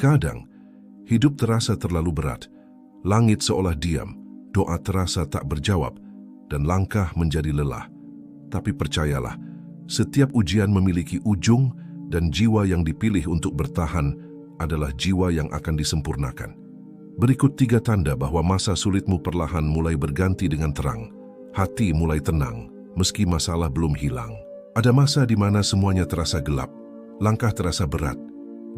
Kadang, hidup terasa terlalu berat, langit seolah diam, doa terasa tak berjawab, dan langkah menjadi lelah. Tapi percayalah, setiap ujian memiliki ujung dan jiwa yang dipilih untuk bertahan adalah jiwa yang akan disempurnakan. Berikut 3 tanda bahwa masa sulitmu perlahan mulai berganti dengan terang. Hati mulai tenang, meski masalah belum hilang. Ada masa di mana semuanya terasa gelap, langkah terasa berat,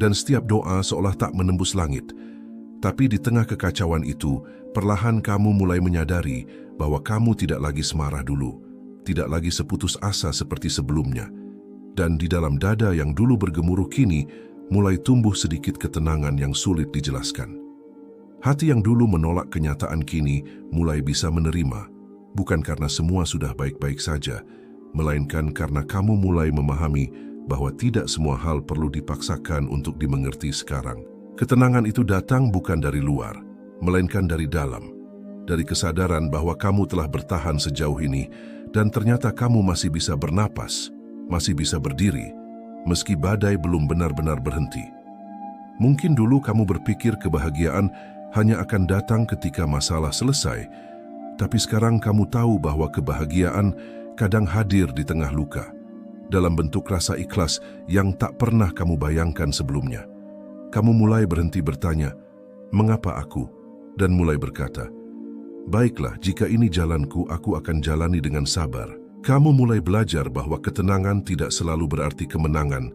dan setiap doa seolah tak menembus langit. Tapi di tengah kekacauan itu, perlahan kamu mulai menyadari bahwa kamu tidak lagi semarah dulu, tidak lagi seputus asa seperti sebelumnya. Dan di dalam dada yang dulu bergemuruh kini, mulai tumbuh sedikit ketenangan yang sulit dijelaskan. Hati yang dulu menolak kenyataan kini mulai bisa menerima, bukan karena semua sudah baik-baik saja, melainkan karena kamu mulai memahami bahwa tidak semua hal perlu dipaksakan untuk dimengerti sekarang. Ketenangan itu datang bukan dari luar, melainkan dari dalam, dari kesadaran bahwa kamu telah bertahan sejauh ini dan ternyata kamu masih bisa bernapas, masih bisa berdiri, meski badai belum benar-benar berhenti. Mungkin dulu kamu berpikir kebahagiaan hanya akan datang ketika masalah selesai, tapi sekarang kamu tahu bahwa kebahagiaan kadang hadir di tengah luka, dalam bentuk rasa ikhlas yang tak pernah kamu bayangkan sebelumnya. Kamu mulai berhenti bertanya, "Mengapa aku?" dan mulai berkata, "Baiklah, jika ini jalanku, aku akan jalani dengan sabar." Kamu mulai belajar bahwa ketenangan tidak selalu berarti kemenangan,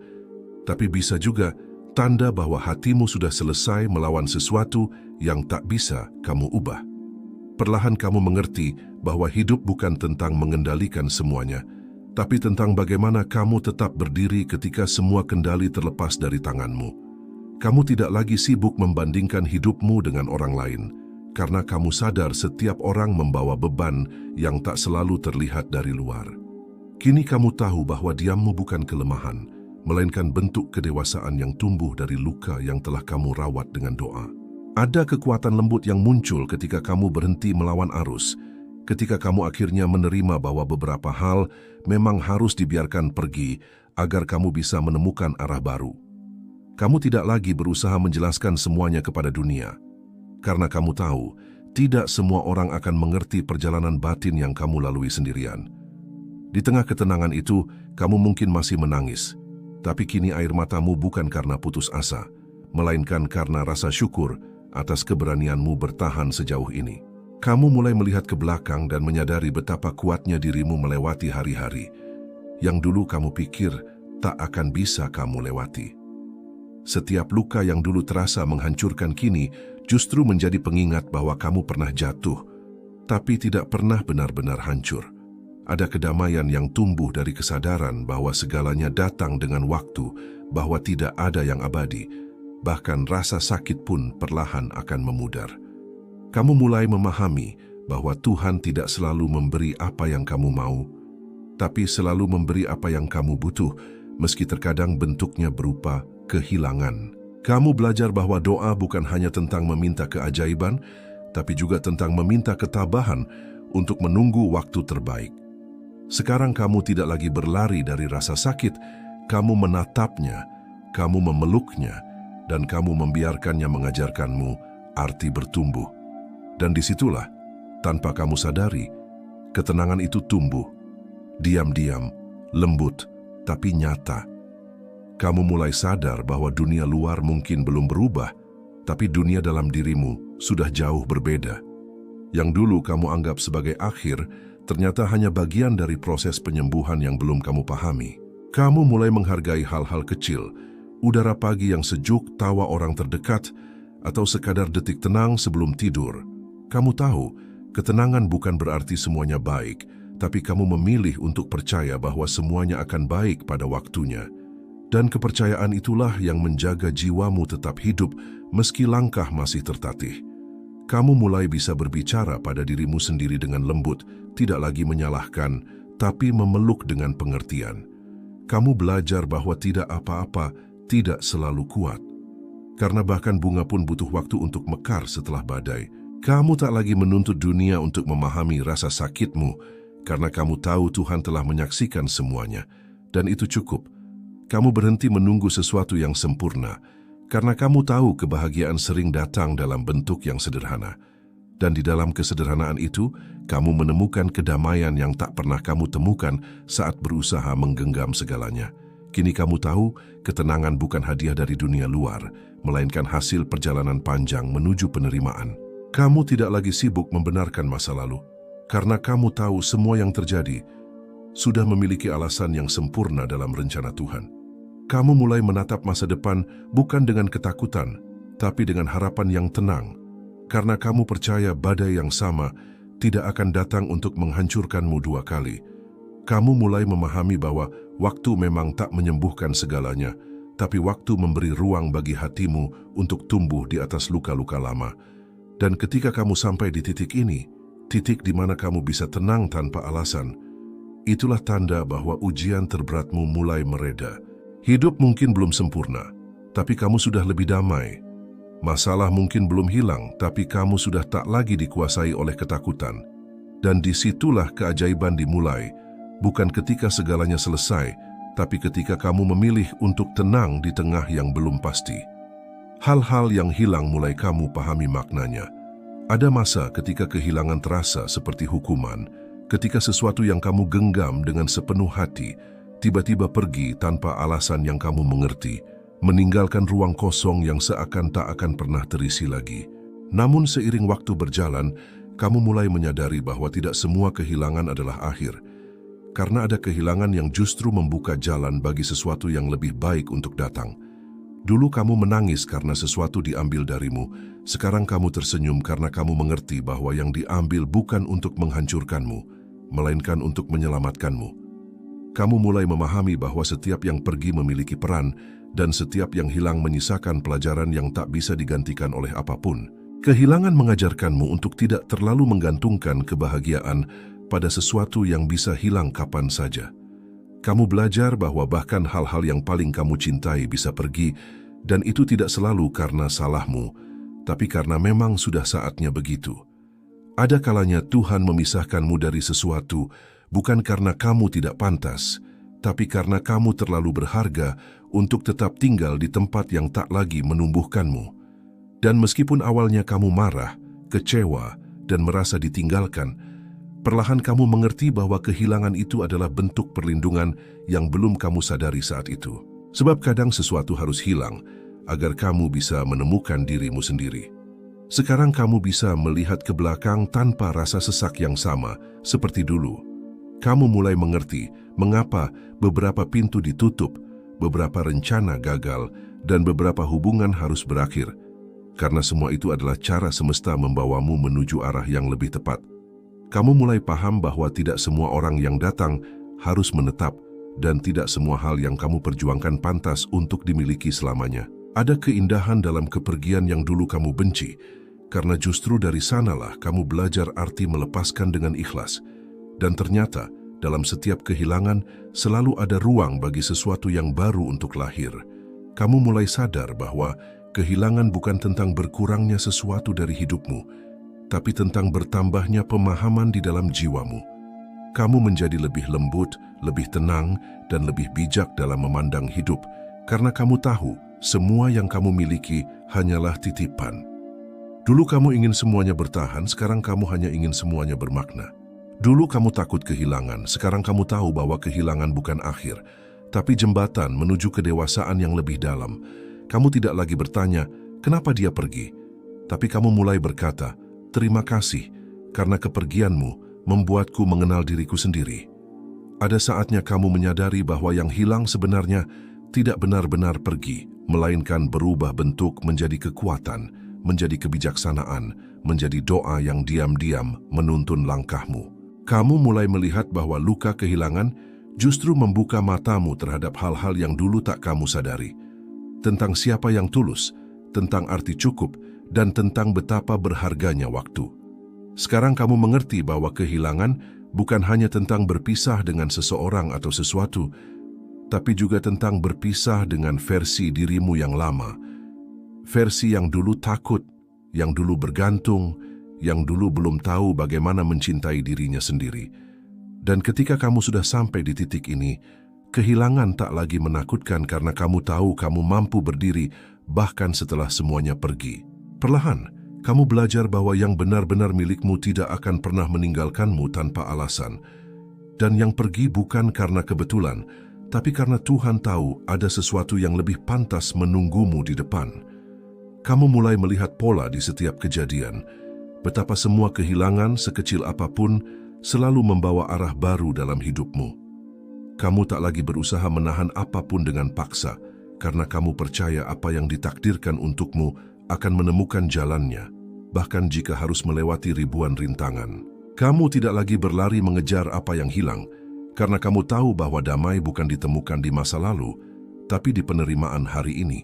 tapi bisa juga tanda bahwa hatimu sudah selesai melawan sesuatu yang tak bisa kamu ubah. Perlahan kamu mengerti bahwa hidup bukan tentang mengendalikan semuanya, tapi tentang bagaimana kamu tetap berdiri ketika semua kendali terlepas dari tanganmu. Kamu tidak lagi sibuk membandingkan hidupmu dengan orang lain, karena kamu sadar setiap orang membawa beban yang tak selalu terlihat dari luar. Kini kamu tahu bahwa diammu bukan kelemahan, melainkan bentuk kedewasaan yang tumbuh dari luka yang telah kamu rawat dengan doa. Ada kekuatan lembut yang muncul ketika kamu berhenti melawan arus, ketika kamu akhirnya menerima bahwa beberapa hal memang harus dibiarkan pergi agar kamu bisa menemukan arah baru. Kamu tidak lagi berusaha menjelaskan semuanya kepada dunia, karena kamu tahu tidak semua orang akan mengerti perjalanan batin yang kamu lalui sendirian. Di tengah ketenangan itu, kamu mungkin masih menangis, tapi kini air matamu bukan karena putus asa, melainkan karena rasa syukur atas keberanianmu bertahan sejauh ini. Kamu mulai melihat ke belakang dan menyadari betapa kuatnya dirimu melewati hari-hari yang dulu kamu pikir tak akan bisa kamu lewati. Setiap luka yang dulu terasa menghancurkan kini justru menjadi pengingat bahwa kamu pernah jatuh, tapi tidak pernah benar-benar hancur. Ada kedamaian yang tumbuh dari kesadaran bahwa segalanya datang dengan waktu, bahwa tidak ada yang abadi. Bahkan rasa sakit pun perlahan akan memudar. Kamu mulai memahami bahwa Tuhan tidak selalu memberi apa yang kamu mau, tapi selalu memberi apa yang kamu butuh, meski terkadang bentuknya berupa kehilangan. Kamu belajar bahwa doa bukan hanya tentang meminta keajaiban, tapi juga tentang meminta ketabahan untuk menunggu waktu terbaik. Sekarang kamu tidak lagi berlari dari rasa sakit, kamu menatapnya, kamu memeluknya, dan kamu membiarkannya mengajarkanmu arti bertumbuh. Dan disitulah, tanpa kamu sadari, ketenangan itu tumbuh, diam-diam, lembut, tapi nyata. Kamu mulai sadar bahwa dunia luar mungkin belum berubah, tapi dunia dalam dirimu sudah jauh berbeda. Yang dulu kamu anggap sebagai akhir, ternyata hanya bagian dari proses penyembuhan yang belum kamu pahami. Kamu mulai menghargai hal-hal kecil, udara pagi yang sejuk, tawa orang terdekat, atau sekadar detik tenang sebelum tidur. Kamu tahu, ketenangan bukan berarti semuanya baik, tapi kamu memilih untuk percaya bahwa semuanya akan baik pada waktunya. Dan kepercayaan itulah yang menjaga jiwamu tetap hidup meski langkah masih tertatih. Kamu mulai bisa berbicara pada dirimu sendiri dengan lembut, tidak lagi menyalahkan, tapi memeluk dengan pengertian. Kamu belajar bahwa tidak apa-apa tidak selalu kuat. Karena bahkan bunga pun butuh waktu untuk mekar setelah badai. Kamu tak lagi menuntut dunia untuk memahami rasa sakitmu, karena kamu tahu Tuhan telah menyaksikan semuanya. Dan itu cukup. Kamu berhenti menunggu sesuatu yang sempurna. Karena kamu tahu kebahagiaan sering datang dalam bentuk yang sederhana. Dan di dalam kesederhanaan itu, kamu menemukan kedamaian yang tak pernah kamu temukan saat berusaha menggenggam segalanya. Kini kamu tahu, ketenangan bukan hadiah dari dunia luar, melainkan hasil perjalanan panjang menuju penerimaan. Kamu tidak lagi sibuk membenarkan masa lalu, karena kamu tahu semua yang terjadi sudah memiliki alasan yang sempurna dalam rencana Tuhan. Kamu mulai menatap masa depan bukan dengan ketakutan, tapi dengan harapan yang tenang, karena kamu percaya badai yang sama tidak akan datang untuk menghancurkanmu dua kali. Kamu mulai memahami bahwa waktu memang tak menyembuhkan segalanya, tapi waktu memberi ruang bagi hatimu untuk tumbuh di atas luka-luka lama. Dan ketika kamu sampai di titik ini, titik di mana kamu bisa tenang tanpa alasan, itulah tanda bahwa ujian terberatmu mulai mereda. Hidup mungkin belum sempurna, tapi kamu sudah lebih damai. Masalah mungkin belum hilang, tapi kamu sudah tak lagi dikuasai oleh ketakutan. Dan disitulah keajaiban dimulai, bukan ketika segalanya selesai, tapi ketika kamu memilih untuk tenang di tengah yang belum pasti. Hal-hal yang hilang mulai kamu pahami maknanya. Ada masa ketika kehilangan terasa seperti hukuman, ketika sesuatu yang kamu genggam dengan sepenuh hati tiba-tiba pergi tanpa alasan yang kamu mengerti, meninggalkan ruang kosong yang seakan tak akan pernah terisi lagi. Namun seiring waktu berjalan, kamu mulai menyadari bahwa tidak semua kehilangan adalah akhir, karena ada kehilangan yang justru membuka jalan bagi sesuatu yang lebih baik untuk datang. Dulu kamu menangis karena sesuatu diambil darimu, sekarang kamu tersenyum karena kamu mengerti bahwa yang diambil bukan untuk menghancurkanmu, melainkan untuk menyelamatkanmu. Kamu mulai memahami bahwa setiap yang pergi memiliki peran, dan setiap yang hilang menyisakan pelajaran yang tak bisa digantikan oleh apapun. Kehilangan mengajarkanmu untuk tidak terlalu menggantungkan kebahagiaan pada sesuatu yang bisa hilang kapan saja. Kamu belajar bahwa bahkan hal-hal yang paling kamu cintai bisa pergi, dan itu tidak selalu karena salahmu, tapi karena memang sudah saatnya begitu. Ada kalanya Tuhan memisahkanmu dari sesuatu, bukan karena kamu tidak pantas, tapi karena kamu terlalu berharga untuk tetap tinggal di tempat yang tak lagi menumbuhkanmu. Dan meskipun awalnya kamu marah, kecewa, dan merasa ditinggalkan, perlahan kamu mengerti bahwa kehilangan itu adalah bentuk perlindungan yang belum kamu sadari saat itu. Sebab kadang sesuatu harus hilang agar kamu bisa menemukan dirimu sendiri. Sekarang kamu bisa melihat ke belakang tanpa rasa sesak yang sama seperti dulu. Kamu mulai mengerti mengapa beberapa pintu ditutup, beberapa rencana gagal, dan beberapa hubungan harus berakhir. Karena semua itu adalah cara semesta membawamu menuju arah yang lebih tepat. Kamu mulai paham bahwa tidak semua orang yang datang harus menetap, dan tidak semua hal yang kamu perjuangkan pantas untuk dimiliki selamanya. Ada keindahan dalam kepergian yang dulu kamu benci, karena justru dari sanalah kamu belajar arti melepaskan dengan ikhlas. Dan ternyata, dalam setiap kehilangan, selalu ada ruang bagi sesuatu yang baru untuk lahir. Kamu mulai sadar bahwa kehilangan bukan tentang berkurangnya sesuatu dari hidupmu, tapi tentang bertambahnya pemahaman di dalam jiwamu. Kamu menjadi lebih lembut, lebih tenang, dan lebih bijak dalam memandang hidup, karena kamu tahu semua yang kamu miliki hanyalah titipan. Dulu kamu ingin semuanya bertahan, sekarang kamu hanya ingin semuanya bermakna. Dulu kamu takut kehilangan, sekarang kamu tahu bahwa kehilangan bukan akhir, tapi jembatan menuju kedewasaan yang lebih dalam. Kamu tidak lagi bertanya, kenapa dia pergi? Tapi kamu mulai berkata, terima kasih, karena kepergianmu membuatku mengenal diriku sendiri. Ada saatnya kamu menyadari bahwa yang hilang sebenarnya tidak benar-benar pergi, melainkan berubah bentuk menjadi kekuatan, menjadi kebijaksanaan, menjadi doa yang diam-diam menuntun langkahmu. Kamu mulai melihat bahwa luka kehilangan justru membuka matamu terhadap hal-hal yang dulu tak kamu sadari. Tentang siapa yang tulus, tentang arti cukup, dan tentang betapa berharganya waktu. Sekarang kamu mengerti bahwa kehilangan bukan hanya tentang berpisah dengan seseorang atau sesuatu, tapi juga tentang berpisah dengan versi dirimu yang lama. Versi yang dulu takut, yang dulu bergantung, yang dulu belum tahu bagaimana mencintai dirinya sendiri. Dan ketika kamu sudah sampai di titik ini, kehilangan tak lagi menakutkan karena kamu tahu kamu mampu berdiri bahkan setelah semuanya pergi. Perlahan, kamu belajar bahwa yang benar-benar milikmu tidak akan pernah meninggalkanmu tanpa alasan. Dan yang pergi bukan karena kebetulan, tapi karena Tuhan tahu ada sesuatu yang lebih pantas menunggumu di depan. Kamu mulai melihat pola di setiap kejadian, betapa semua kehilangan sekecil apapun selalu membawa arah baru dalam hidupmu. Kamu tak lagi berusaha menahan apapun dengan paksa, karena kamu percaya apa yang ditakdirkan untukmu akan menemukan jalannya, bahkan jika harus melewati ribuan rintangan. Kamu tidak lagi berlari mengejar apa yang hilang, karena kamu tahu bahwa damai bukan ditemukan di masa lalu, tapi di penerimaan hari ini.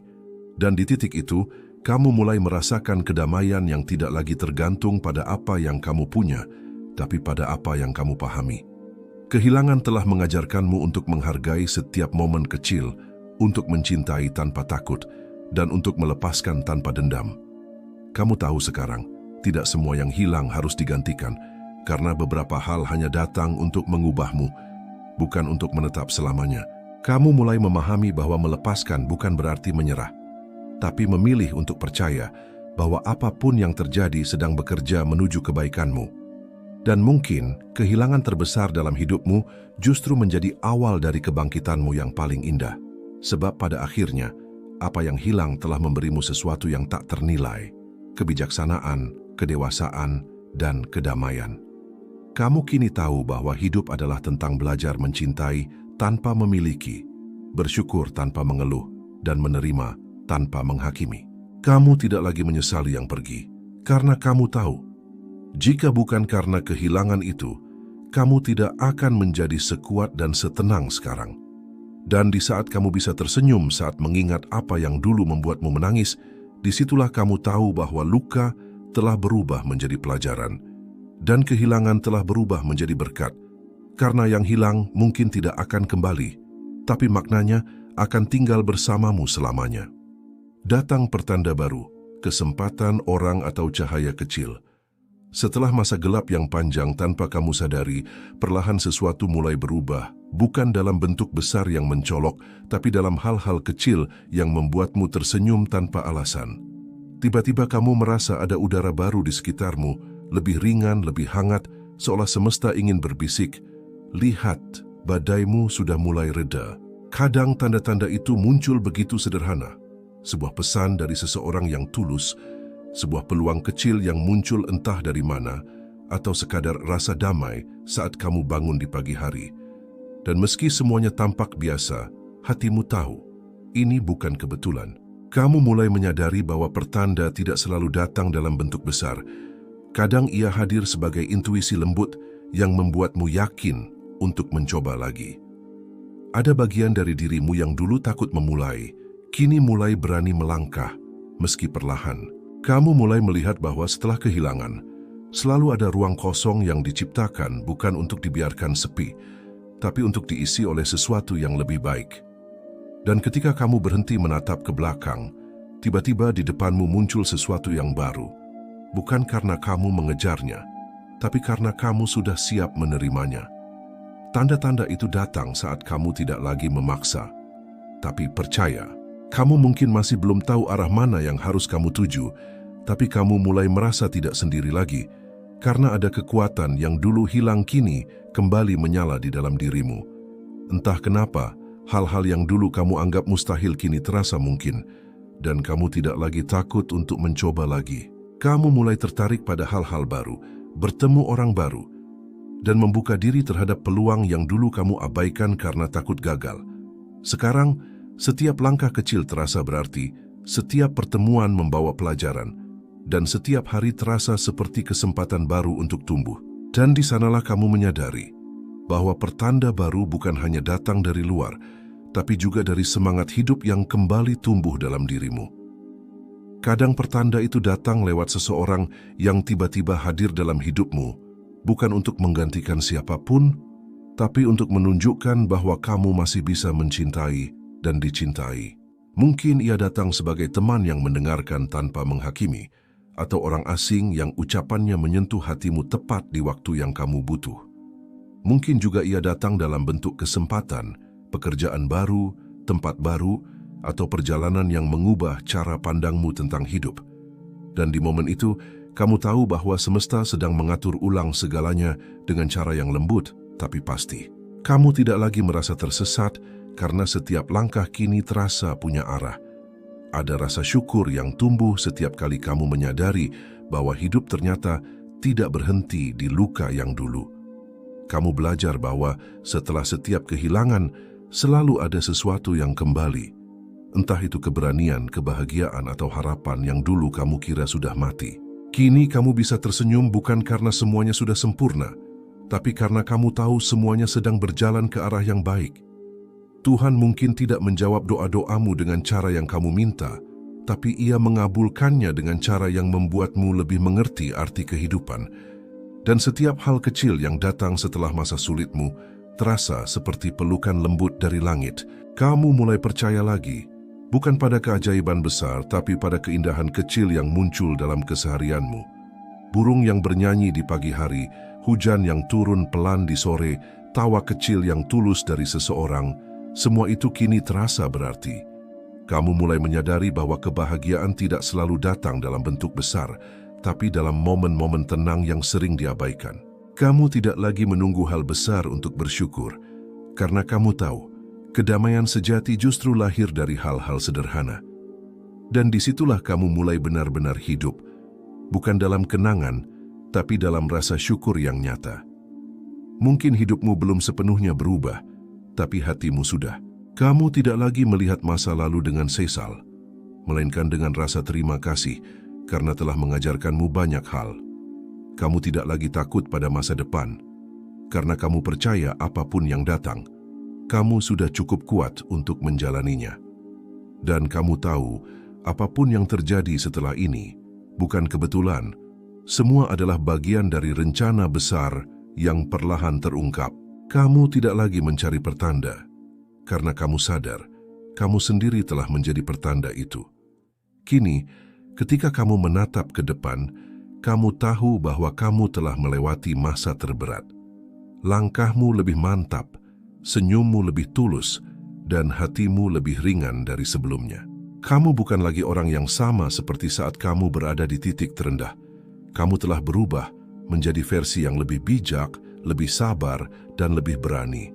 Dan di titik itu, kamu mulai merasakan kedamaian yang tidak lagi tergantung pada apa yang kamu punya, tapi pada apa yang kamu pahami. Kehilangan telah mengajarkanmu untuk menghargai setiap momen kecil, untuk mencintai tanpa takut, dan untuk melepaskan tanpa dendam. Kamu tahu sekarang, tidak semua yang hilang harus digantikan, karena beberapa hal hanya datang untuk mengubahmu, bukan untuk menetap selamanya. Kamu mulai memahami bahwa melepaskan bukan berarti menyerah, tapi memilih untuk percaya bahwa apapun yang terjadi sedang bekerja menuju kebaikanmu. Dan mungkin kehilangan terbesar dalam hidupmu justru menjadi awal dari kebangkitanmu yang paling indah. Sebab pada akhirnya, apa yang hilang telah memberimu sesuatu yang tak ternilai, kebijaksanaan, kedewasaan, dan kedamaian. Kamu kini tahu bahwa hidup adalah tentang belajar mencintai tanpa memiliki, bersyukur tanpa mengeluh, dan menerima tanpa menghakimi. Kamu tidak lagi menyesali yang pergi, karena kamu tahu, jika bukan karena kehilangan itu, kamu tidak akan menjadi sekuat dan setenang sekarang. Dan di saat kamu bisa tersenyum saat mengingat apa yang dulu membuatmu menangis, disitulah kamu tahu bahwa luka telah berubah menjadi pelajaran, dan kehilangan telah berubah menjadi berkat, karena yang hilang mungkin tidak akan kembali, tapi maknanya akan tinggal bersamamu selamanya. Datang pertanda baru, kesempatan orang atau cahaya kecil. Setelah masa gelap yang panjang tanpa kamu sadari, perlahan sesuatu mulai berubah, bukan dalam bentuk besar yang mencolok, tapi dalam hal-hal kecil yang membuatmu tersenyum tanpa alasan. Tiba-tiba kamu merasa ada udara baru di sekitarmu, lebih ringan, lebih hangat, seolah semesta ingin berbisik, "Lihat, badaimu sudah mulai reda." Kadang tanda-tanda itu muncul begitu sederhana. Sebuah pesan dari seseorang yang tulus, sebuah peluang kecil yang muncul entah dari mana, atau sekadar rasa damai saat kamu bangun di pagi hari. Dan meski semuanya tampak biasa, hatimu tahu, ini bukan kebetulan. Kamu mulai menyadari bahwa pertanda tidak selalu datang dalam bentuk besar. Kadang ia hadir sebagai intuisi lembut yang membuatmu yakin untuk mencoba lagi. Ada bagian dari dirimu yang dulu takut memulai, kini mulai berani melangkah, meski perlahan. Kamu mulai melihat bahwa setelah kehilangan, selalu ada ruang kosong yang diciptakan bukan untuk dibiarkan sepi, tapi untuk diisi oleh sesuatu yang lebih baik. Dan ketika kamu berhenti menatap ke belakang, tiba-tiba di depanmu muncul sesuatu yang baru. Bukan karena kamu mengejarnya, tapi karena kamu sudah siap menerimanya. Tanda-tanda itu datang saat kamu tidak lagi memaksa, tapi percaya. Kamu mungkin masih belum tahu arah mana yang harus kamu tuju, tapi kamu mulai merasa tidak sendiri lagi, karena ada kekuatan yang dulu hilang kini kembali menyala di dalam dirimu. Entah kenapa, hal-hal yang dulu kamu anggap mustahil kini terasa mungkin, dan kamu tidak lagi takut untuk mencoba lagi. Kamu mulai tertarik pada hal-hal baru, bertemu orang baru, dan membuka diri terhadap peluang yang dulu kamu abaikan karena takut gagal. Sekarang, setiap langkah kecil terasa berarti, setiap pertemuan membawa pelajaran, dan setiap hari terasa seperti kesempatan baru untuk tumbuh. Dan di sanalah kamu menyadari bahwa pertanda baru bukan hanya datang dari luar, tapi juga dari semangat hidup yang kembali tumbuh dalam dirimu. Kadang pertanda itu datang lewat seseorang yang tiba-tiba hadir dalam hidupmu, bukan untuk menggantikan siapapun, tapi untuk menunjukkan bahwa kamu masih bisa mencintai dan dicintai. Mungkin ia datang sebagai teman yang mendengarkan tanpa menghakimi, atau orang asing yang ucapannya menyentuh hatimu tepat di waktu yang kamu butuh. Mungkin juga ia datang dalam bentuk kesempatan, pekerjaan baru, tempat baru, atau perjalanan yang mengubah cara pandangmu tentang hidup. Dan di momen itu, kamu tahu bahwa semesta sedang mengatur ulang segalanya dengan cara yang lembut tapi pasti. Kamu tidak lagi merasa tersesat karena setiap langkah kini terasa punya arah. Ada rasa syukur yang tumbuh setiap kali kamu menyadari bahwa hidup ternyata tidak berhenti di luka yang dulu. Kamu belajar bahwa setelah setiap kehilangan, selalu ada sesuatu yang kembali. Entah itu keberanian, kebahagiaan, atau harapan yang dulu kamu kira sudah mati. Kini kamu bisa tersenyum bukan karena semuanya sudah sempurna, tapi karena kamu tahu semuanya sedang berjalan ke arah yang baik. Tuhan mungkin tidak menjawab doa-doamu dengan cara yang kamu minta, tapi Ia mengabulkannya dengan cara yang membuatmu lebih mengerti arti kehidupan. Dan setiap hal kecil yang datang setelah masa sulitmu terasa seperti pelukan lembut dari langit. Kamu mulai percaya lagi, bukan pada keajaiban besar, tapi pada keindahan kecil yang muncul dalam keseharianmu. Burung yang bernyanyi di pagi hari, hujan yang turun pelan di sore, tawa kecil yang tulus dari seseorang, semua itu kini terasa berarti. Kamu mulai menyadari bahwa kebahagiaan tidak selalu datang dalam bentuk besar, tapi dalam momen-momen tenang yang sering diabaikan. Kamu tidak lagi menunggu hal besar untuk bersyukur, karena kamu tahu, kedamaian sejati justru lahir dari hal-hal sederhana. Dan disitulah kamu mulai benar-benar hidup, bukan dalam kenangan, tapi dalam rasa syukur yang nyata. Mungkin hidupmu belum sepenuhnya berubah, tapi hatimu sudah. Kamu tidak lagi melihat masa lalu dengan sesal, melainkan dengan rasa terima kasih karena telah mengajarkanmu banyak hal. Kamu tidak lagi takut pada masa depan, karena kamu percaya apapun yang datang, kamu sudah cukup kuat untuk menjalaninya. Dan kamu tahu, apapun yang terjadi setelah ini, bukan kebetulan. Semua adalah bagian dari rencana besar yang perlahan terungkap. Kamu tidak lagi mencari pertanda, karena kamu sadar, kamu sendiri telah menjadi pertanda itu. Kini, ketika kamu menatap ke depan, kamu tahu bahwa kamu telah melewati masa terberat. Langkahmu lebih mantap, senyummu lebih tulus, dan hatimu lebih ringan dari sebelumnya. Kamu bukan lagi orang yang sama seperti saat kamu berada di titik terendah. Kamu telah berubah menjadi versi yang lebih bijak, lebih sabar, dan lebih berani.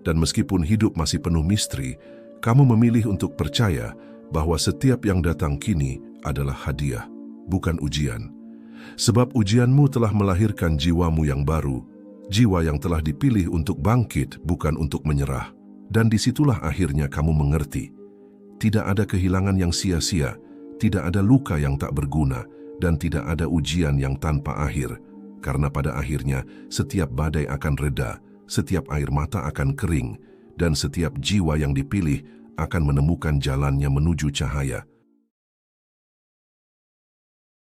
Dan meskipun hidup masih penuh misteri, kamu memilih untuk percaya bahwa setiap yang datang kini adalah hadiah, bukan ujian. Sebab ujianmu telah melahirkan jiwamu yang baru, jiwa yang telah dipilih untuk bangkit, bukan untuk menyerah. Dan disitulah akhirnya kamu mengerti, tidak ada kehilangan yang sia-sia, tidak ada luka yang tak berguna, dan tidak ada ujian yang tanpa akhir. Karena pada akhirnya, setiap badai akan reda, setiap air mata akan kering, dan setiap jiwa yang dipilih akan menemukan jalannya menuju cahaya.